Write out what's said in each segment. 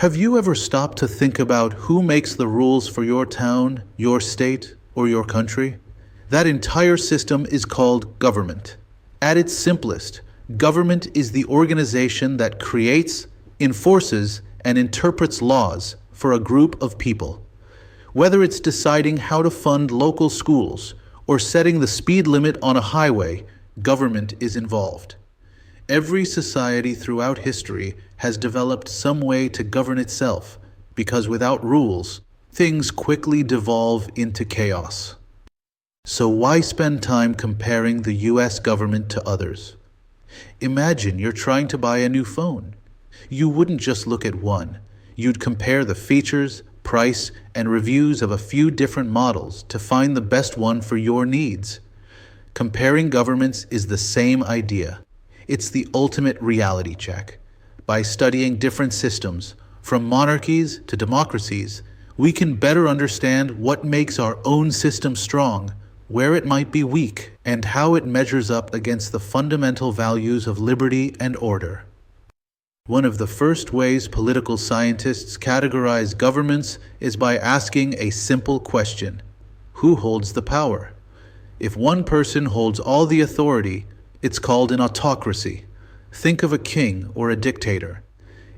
Have you ever stopped to think about who makes the rules for your town, your state, or your country? That entire system is called government. At its simplest, government is the organization that creates, enforces, and interprets laws for a group of people. Whether it's deciding how to fund local schools or setting the speed limit on a highway, government is involved. Every society throughout history has developed some way to govern itself, because without rules, things quickly devolve into chaos. So why spend time comparing the US government to others? Imagine you're trying to buy a new phone. You wouldn't just look at one. You'd compare the features, price, and reviews of a few different models to find the best one for your needs. Comparing governments is the same idea. It's the ultimate reality check. By studying different systems, from monarchies to democracies, we can better understand what makes our own system strong, where it might be weak, and how it measures up against the fundamental values of liberty and order. One of the first ways political scientists categorize governments is by asking a simple question: who holds the power? If one person holds all the authority, it's called an autocracy. Think of a king or a dictator.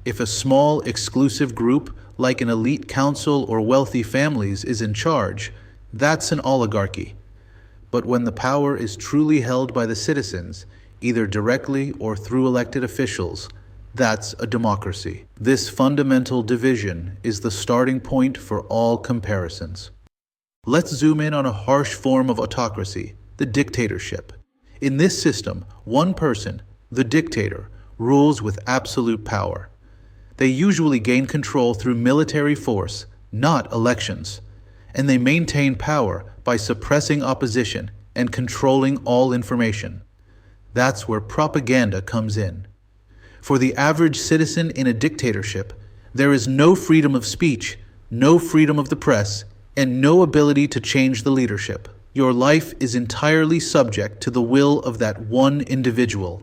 If a small, exclusive group, like an elite council or wealthy families, is in charge, that's an oligarchy. But when the power is truly held by the citizens, either directly or through elected officials, that's a democracy. This fundamental division is the starting point for all comparisons. Let's zoom in on a harsh form of autocracy, the dictatorship. In this system, one person, the dictator, rules with absolute power. They usually gain control through military force, not elections, and they maintain power by suppressing opposition and controlling all information. That's where propaganda comes in. For the average citizen in a dictatorship, there is no freedom of speech, no freedom of the press, and no ability to change the leadership. Your life is entirely subject to the will of that one individual.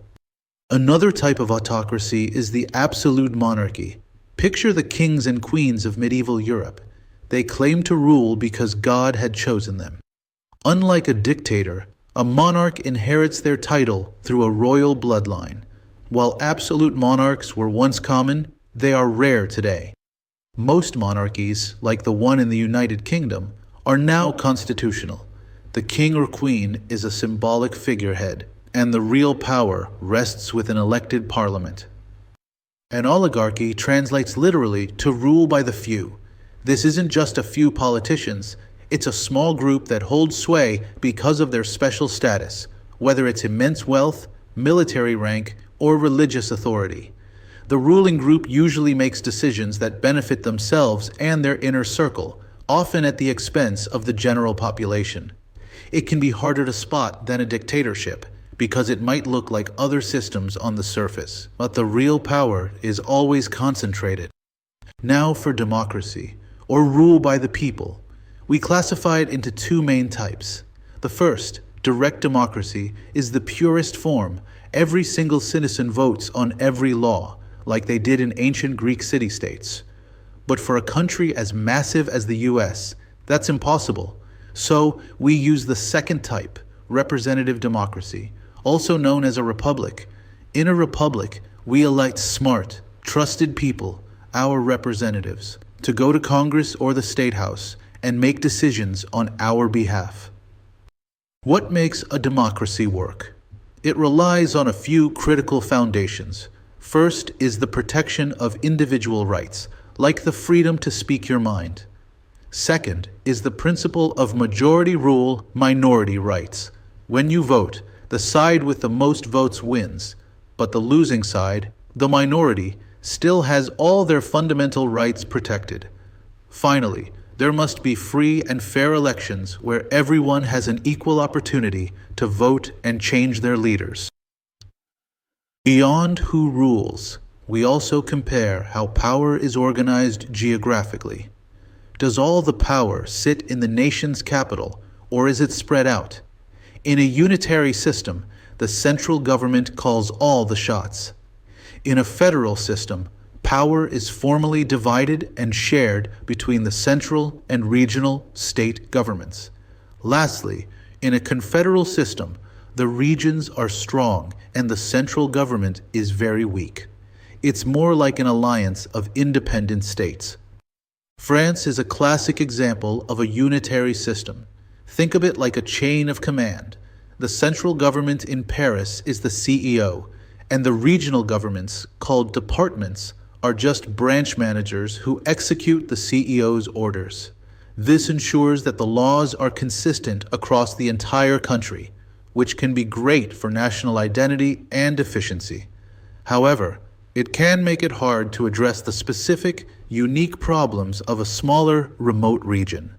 Another type of autocracy is the absolute monarchy. Picture the kings and queens of medieval Europe. They claimed to rule because God had chosen them. Unlike a dictator, a monarch inherits their title through a royal bloodline. While absolute monarchs were once common, they are rare today. Most monarchies, like the one in the United Kingdom, are now constitutional. The king or queen is a symbolic figurehead, and the real power rests with an elected parliament. An oligarchy translates literally to rule by the few. This isn't just a few politicians, it's a small group that holds sway because of their special status, whether it's immense wealth, military rank, or religious authority. The ruling group usually makes decisions that benefit themselves and their inner circle, often at the expense of the general population. It can be harder to spot than a dictatorship, because it might look like other systems on the surface, but the real power is always concentrated. Now for democracy, or rule by the people. We classify it into two main types. The first, direct democracy, is the purest form. Every single citizen votes on every law, like they did in ancient Greek city-states. But for a country as massive as the US, that's impossible. So we use the second type, representative democracy, also known as a republic. In a republic, we elect smart, trusted people, our representatives, to go to Congress or the State House and make decisions on our behalf. What makes a democracy work? It relies on a few critical foundations. First is the protection of individual rights, like the freedom to speak your mind. Second is the principle of majority rule, minority rights. When you vote, the side with the most votes wins, but the losing side, the minority, still has all their fundamental rights protected. Finally, there must be free and fair elections where everyone has an equal opportunity to vote and change their leaders. Beyond who rules, we also compare how power is organized geographically. Does all the power sit in the nation's capital, or is it spread out? In a unitary system, the central government calls all the shots. In a federal system, Power is formally divided and shared between the central and regional state governments. Lastly, in a confederal system, the regions are strong and the central government is very weak. It's more like an alliance of independent states. France is a classic example of a unitary system. Think of it like a chain of command. The central government in Paris is the CEO, and the regional governments, called departments, are just branch managers who execute the CEO's orders. This ensures that the laws are consistent across the entire country, which can be great for national identity and efficiency. However, it can make it hard to address the specific, unique problems of a smaller, remote region.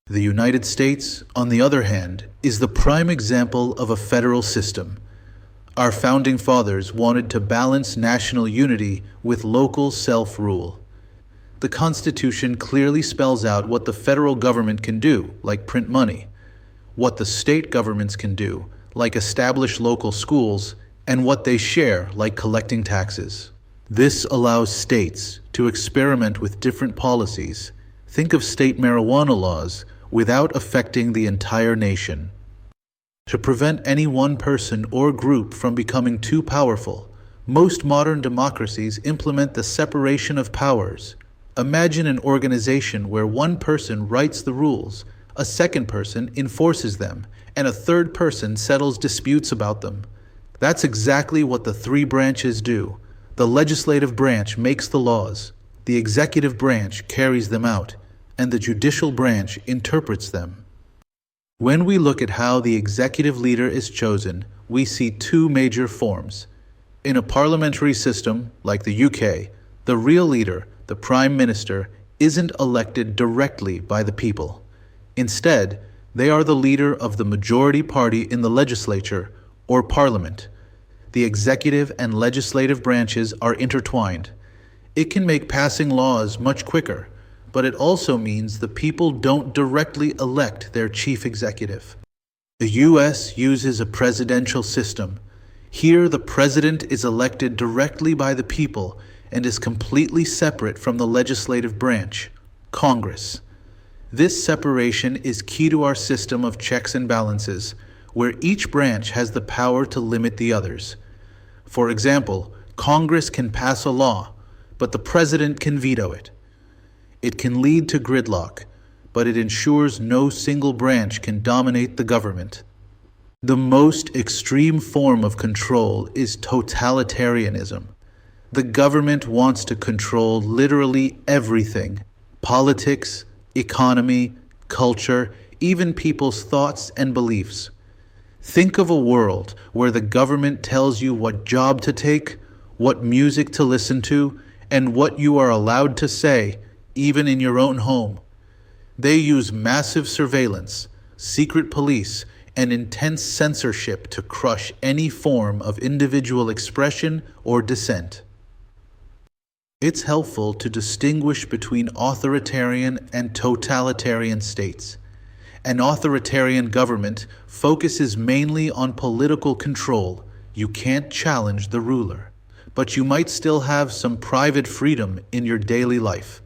The United States, on the other hand, is the prime example of a federal system. Our founding fathers wanted to balance national unity with local self-rule. The Constitution clearly spells out what the federal government can do, like print money, what the state governments can do, like establish local schools, and what they share, like collecting taxes. This allows states to experiment with different policies. Think of state marijuana laws without affecting the entire nation. To prevent any one person or group from becoming too powerful, most modern democracies implement the separation of powers. Imagine an organization where one person writes the rules, a second person enforces them, and a third person settles disputes about them. That's exactly what the three branches do. The legislative branch makes the laws, the executive branch carries them out, and the judicial branch interprets them. When we look at how the executive leader is chosen, we see two major forms. In a parliamentary system, like the UK, the real leader, the Prime Minister, isn't elected directly by the people. Instead, they are the leader of the majority party in the legislature, or parliament. The executive and legislative branches are intertwined. It can make passing laws much quicker, but it also means the people don't directly elect their chief executive. The US uses a presidential system. Here, the president is elected directly by the people and is completely separate from the legislative branch, Congress. This separation is key to our system of checks and balances, where each branch has the power to limit the others. For example, Congress can pass a law, but the president can veto it. It can lead to gridlock, but it ensures no single branch can dominate the government. The most extreme form of control is totalitarianism. The government wants to control literally everything: politics, economy, culture, even people's thoughts and beliefs. Think of a world where the government tells you what job to take, what music to listen to, and what you are allowed to say, even in your own home. They use massive surveillance, secret police, and intense censorship to crush any form of individual expression or dissent. It's helpful to distinguish between authoritarian and totalitarian states. An authoritarian government focuses mainly on political control. You can't challenge the ruler, but you might still have some private freedom in your daily life.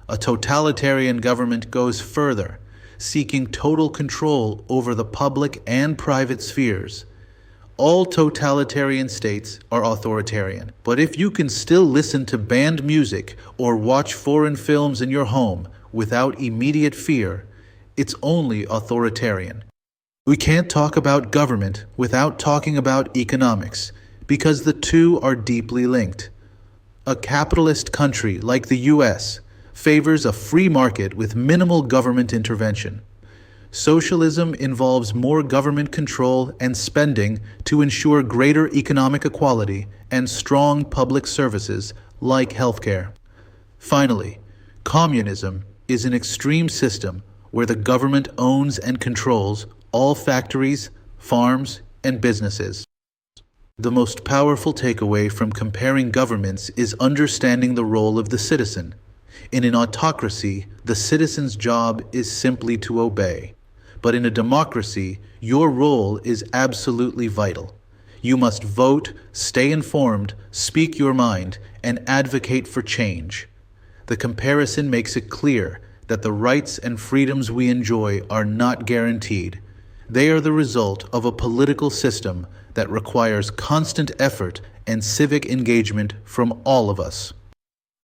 A totalitarian government goes further, seeking total control over the public and private spheres. All totalitarian states are authoritarian, but if you can still listen to banned music or watch foreign films in your home without immediate fear, it's only authoritarian. We can't talk about government without talking about economics, because the two are deeply linked. A capitalist country like the US favors a free market with minimal government intervention. Socialism involves more government control and spending to ensure greater economic equality and strong public services like healthcare. Finally, communism is an extreme system where the government owns and controls all factories, farms, and businesses. The most powerful takeaway from comparing governments is understanding the role of the citizen. In an autocracy, the citizen's job is simply to obey. But in a democracy, your role is absolutely vital. You must vote, stay informed, speak your mind, and advocate for change. The comparison makes it clear that the rights and freedoms we enjoy are not guaranteed. They are the result of a political system that requires constant effort and civic engagement from all of us.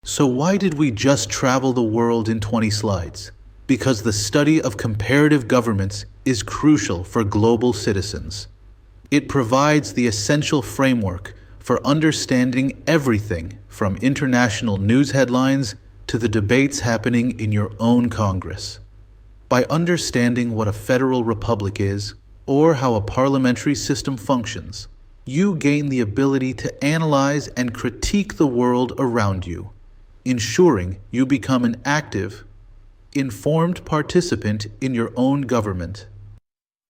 So why did we just travel the world in 20 slides? Because the study of comparative governments is crucial for global citizens. It provides the essential framework for understanding everything from international news headlines to the debates happening in your own Congress. By understanding what a federal republic is, or how a parliamentary system functions, you gain the ability to analyze and critique the world around you, ensuring you become an active, informed participant in your own government.